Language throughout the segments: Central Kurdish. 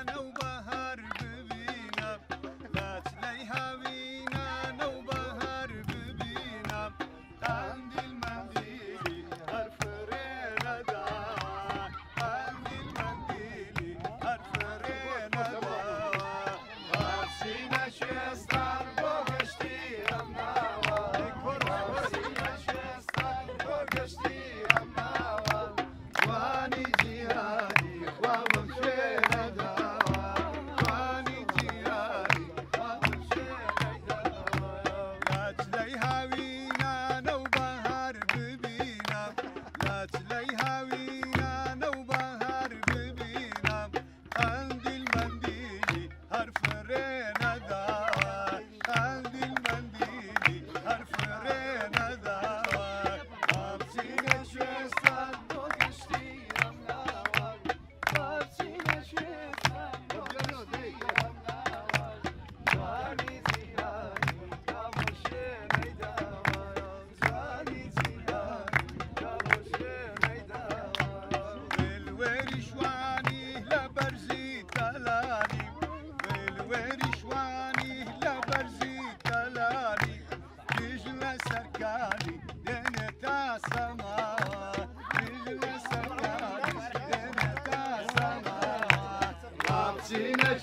نوبهار ببینم لچلەی هاوینە نەوبەهار ببینم قەندیل مەندیلی هەر فرێنەدا قەندیل مەندیلی هەر فرێنەدا وەرچینە شێستان بۆ گەشتی ئەم ناوە وەرچینە شێستان بۆ گەشتی ئەم ناوە جوانی جیهانی خوا بەم شوێنەدا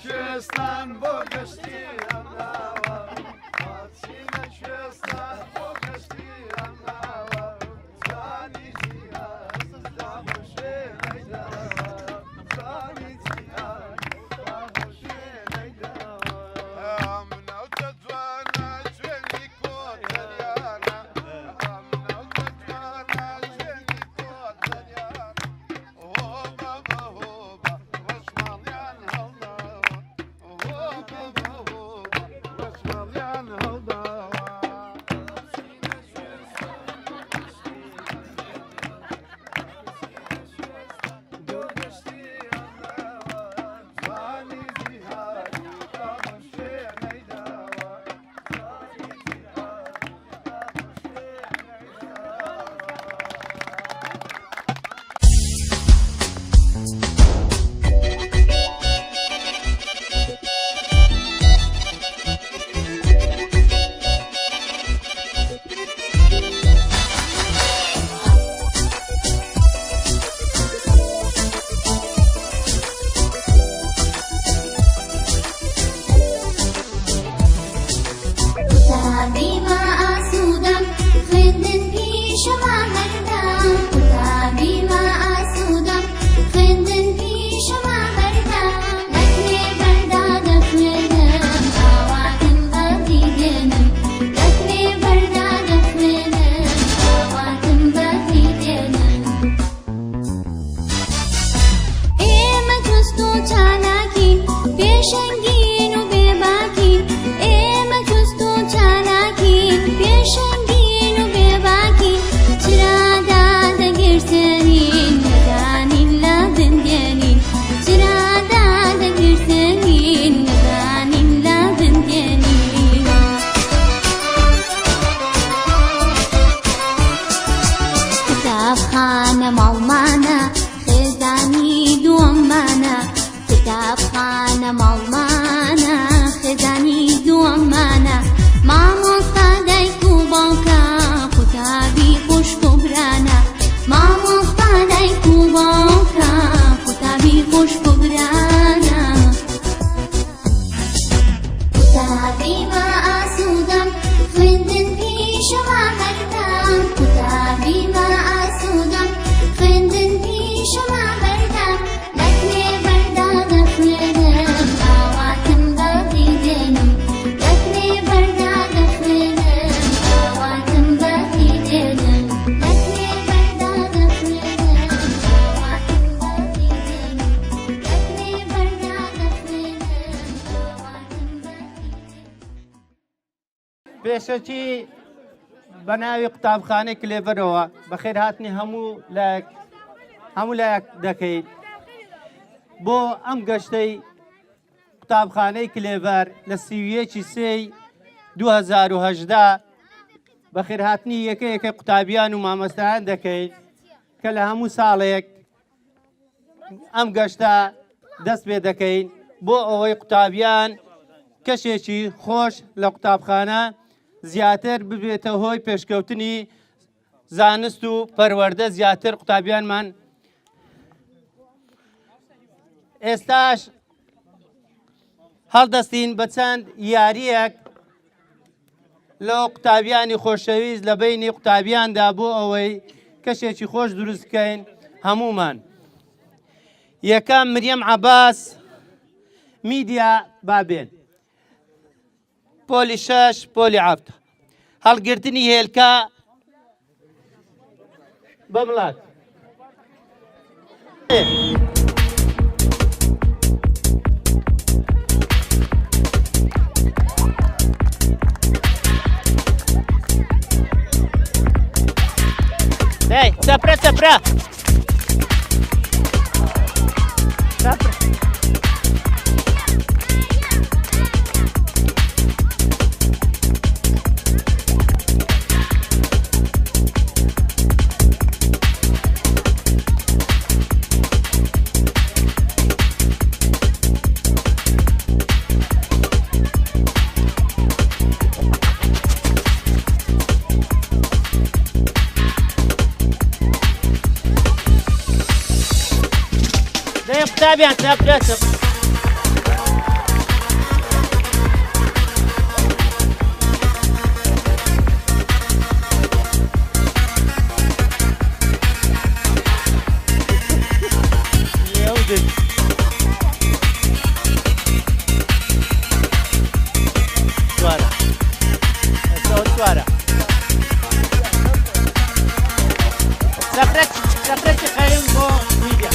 شێستان بۆ گەشتی ئەم ناوە وەرچینە شێستان بۆ گەشتی ئەم ناوە جوانی جیهانی خوا بەم شوێنەداوە جوانی جیهانی خوا بەم شوێنەداوە منەوتە جوانە شوێنی کۆتەریانە منەوتە جوانە شوێنی کۆتەریانە هۆبە بە هۆبە ڕەشماڵیان هەڵدا پێشەکی بە ناوی قوتابخانەی کلێڤەرەوە بەخێر هاتنی هەموو لایەک دەکەیت بۆ ئەم گەشتەی قوتابخانەی کلێڤەر لە سیویەکی سێی 2018 بەخێر هاتنی یەکە قوتابیان و مامۆستایان دەکەیت کە لە هەموو ساڵێک ئەم گەشتە دەست پێ دەکەین بۆ ئەوەی قوتابیان کەشێکی خۆش لە قوتابخانە زیاتر ببێتە هۆی پێشکەوتنی زانست و پەروەردە زیاتر قوتابیانمان. ئێستاش هەڵدەستین بە چەند یاریەک لە قوتابیانی خۆشەویست لە بینی قوتابیاندا بۆ ئەوەی کەشێکی خۆش دروست بکەین هەمومان. یەکەم مریەم عەباس میدیا بابێن. پۆلی 6 پۆلی 7 هەڵگرتنی هێلکە بەمڵات. Hey, sapra, sapra! Sapra! قوتابیان سەپرە سەپرەتی خەریم بۆ میدیا.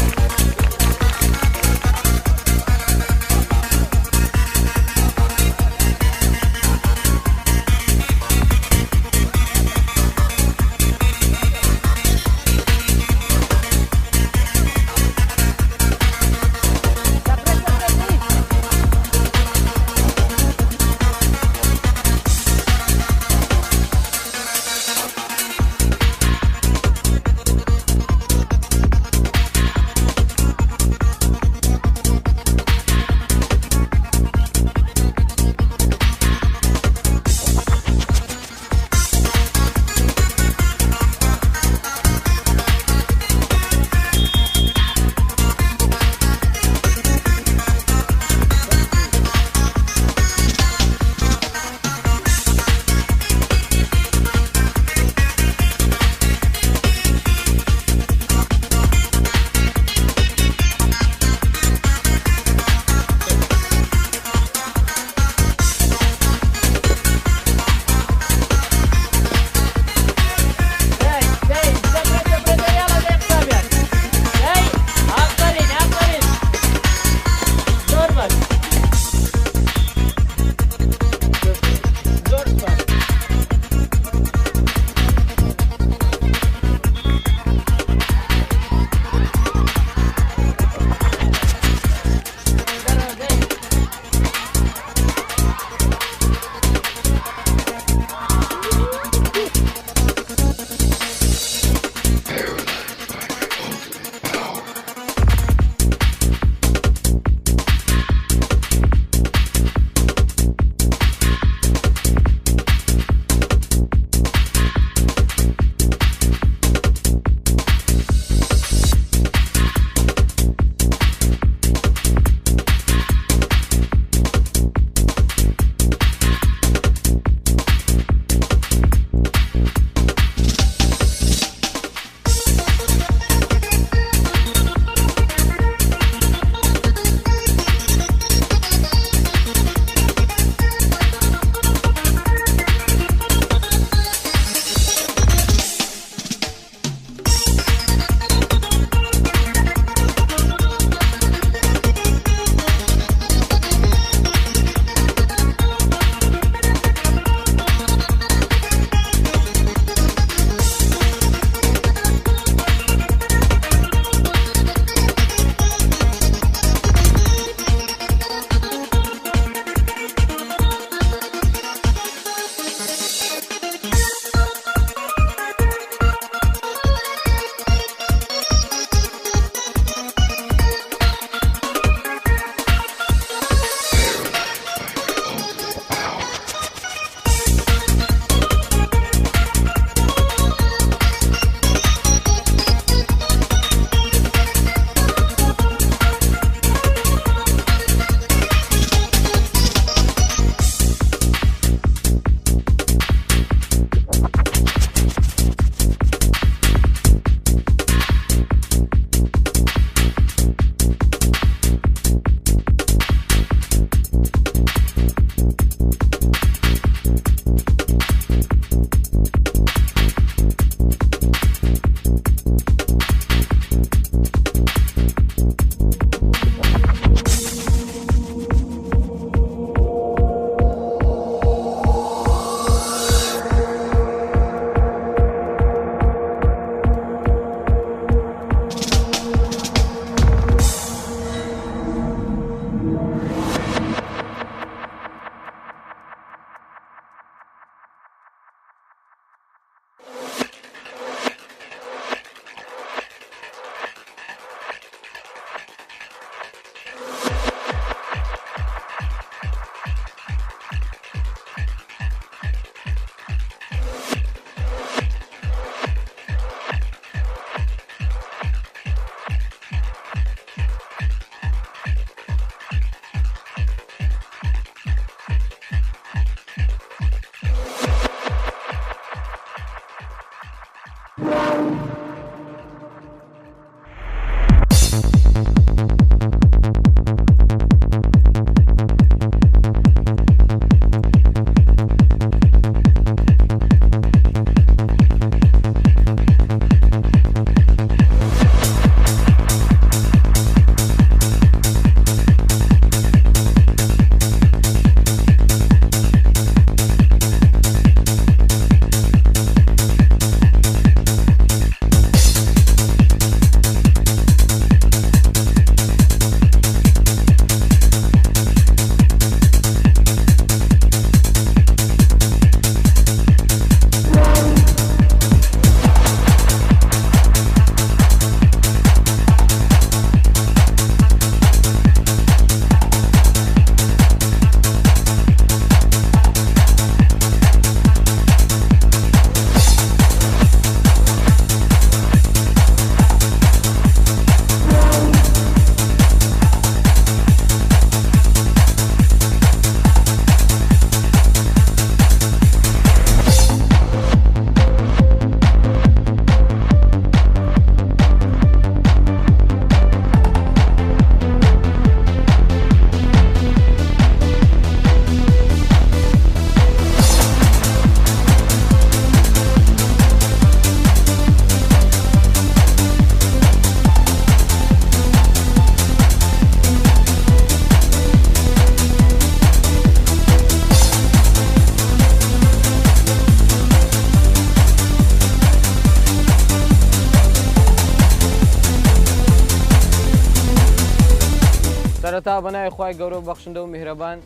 سەرەتا بەناوی خوای گەورە بەخشندە و میهرەبان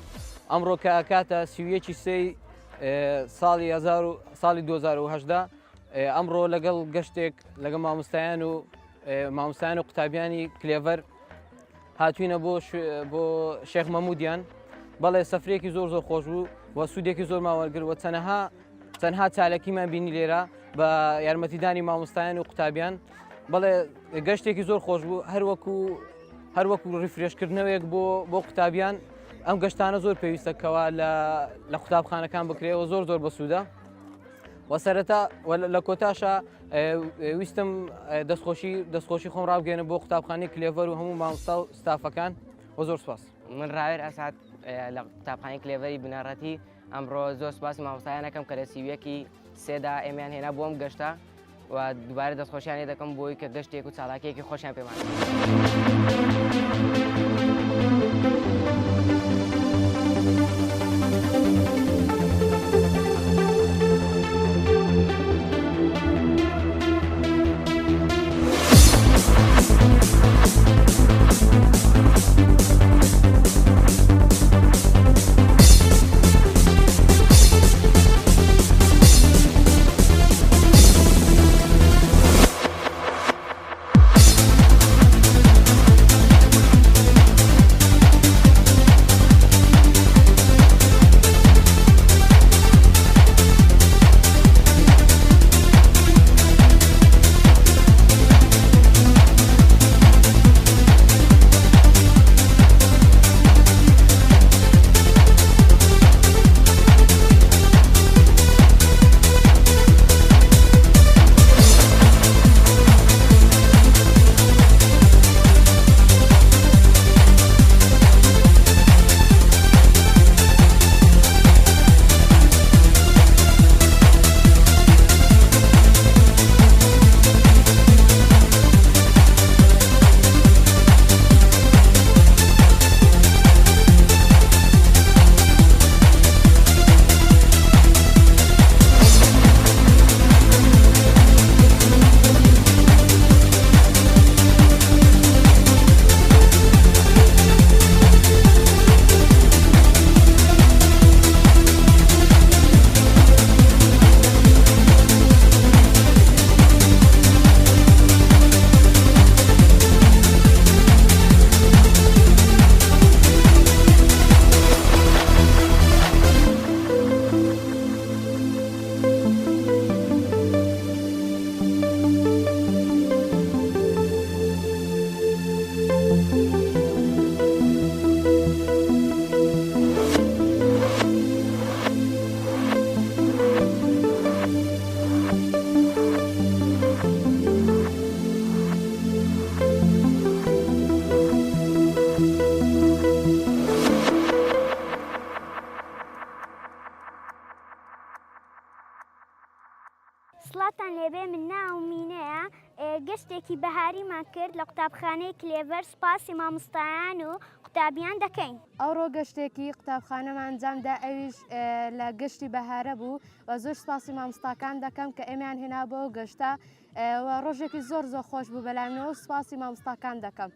ئەمڕۆ کە ئاکاتە 31 سەی ساڵی 2010 ئەمڕۆ لەگەڵ گەشتێک لەگە مامۆستایان و قوتابیانی کلێڤەر هاتوینە بۆ شێخ مەمودیان بەڵێ سەفرێکی زۆر خۆش بوو و سوودێکی زۆر ماوەرگرت و چەندها چالەکیمان بینی لێرە بە یارمەتیدانی مامۆستایان و قوتابیان بەڵێ گەشتێکی زۆر خۆش بوو هەروەکو ڕیفرێشکردنەوەیەک بۆ قوتابیان ئەم گەشتانە زۆر پێویستەکەوە لە قوتابخانەکان بکرێەوە زۆر بەسوودە و سەرەتا لە کۆتاشە ویستم دەستخۆشی خۆم ڕابگەێنە بۆ قوتابخانەی کلێڤەر و هەموو مامۆستا و ستافەکان و زۆر سوپاس. من ڕاوێر ئەسات لە قوتابخانەی کلێڤەری بنەڕەتی ئەمڕۆ زۆر سوپاسی مامۆستایانەکەم کە لە سیویەکی سێدا ئێمەیان هێنا بۆم گەشتە و دووبارە دەستخۆشیانی دەکەم بۆی کە گەشتێک و چالاکیەکی خۆشیان پێمان. سڵاتان لێبێ من ناوم مینەیە گەشتێکی بەهاریمان کرد لە قوتابخانەی کلێڤەر سوپاسی مامۆستایان و قوتابیان دەکەین. ئەوڕۆ گەشتێکی قوتابخانەمان ئەنجامدا ئەویش لە گەشتی بەهارە بوو و زۆر سوپاسی مامۆستاکان دەکەم کە ئێمەیان هێنا بۆ گەشتە و ڕۆژێکی زۆر خۆش بوو بەلامنەوە سوپاسی مامۆستاکان دەکەم.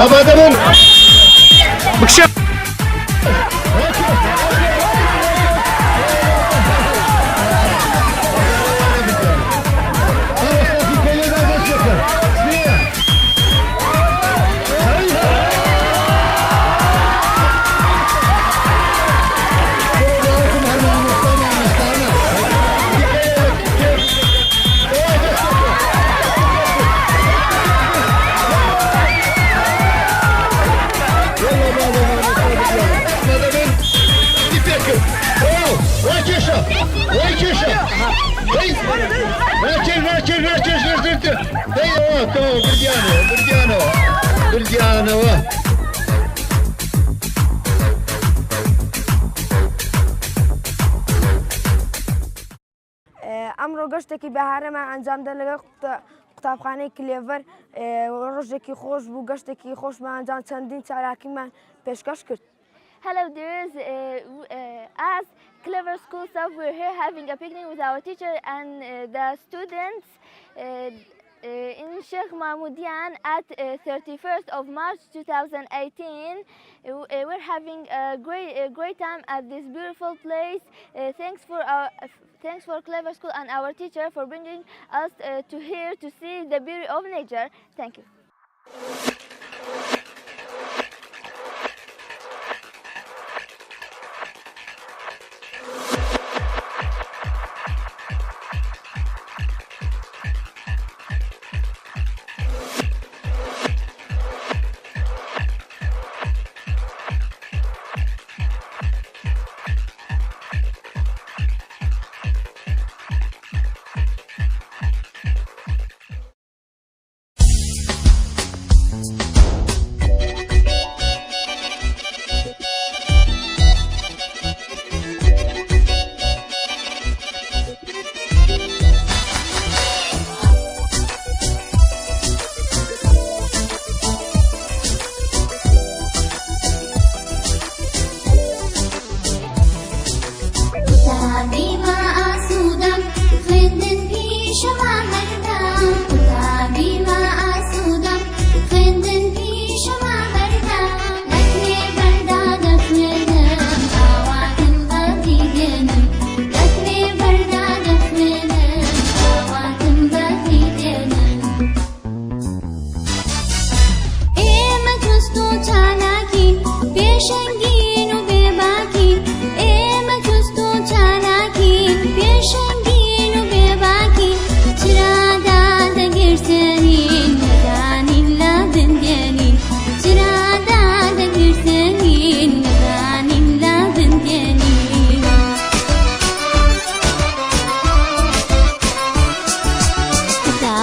أبدا من بكشف ئەمڕۆ گەشتێکی بەهارەمان ئەنجامدا لەگەڵ قوتابخانەی کلێڤەر ڕۆژێکی خۆش بوو گەشتێکی خۆشمان ئەنجام چەندین چالاکیمان پێشکەش کرد. Hello dears, as Clever School staff, we're here having a picnic with our teacher and the students in Sheikh Mahmoudian at 31st of March 2018. We're having a great time at this beautiful place. Thanks for Clever School and our teacher for bringing us to here to see the beauty of nature. Thank you.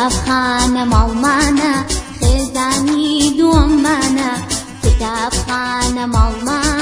كتابخانە ماڵمانە خێزانی دووەممانە کتابخانە ماڵمانە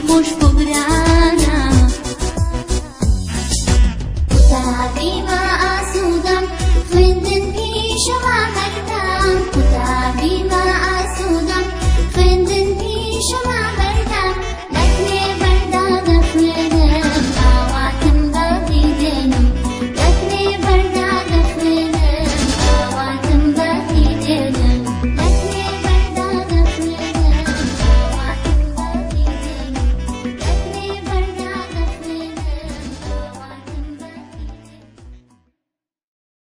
خوش بوو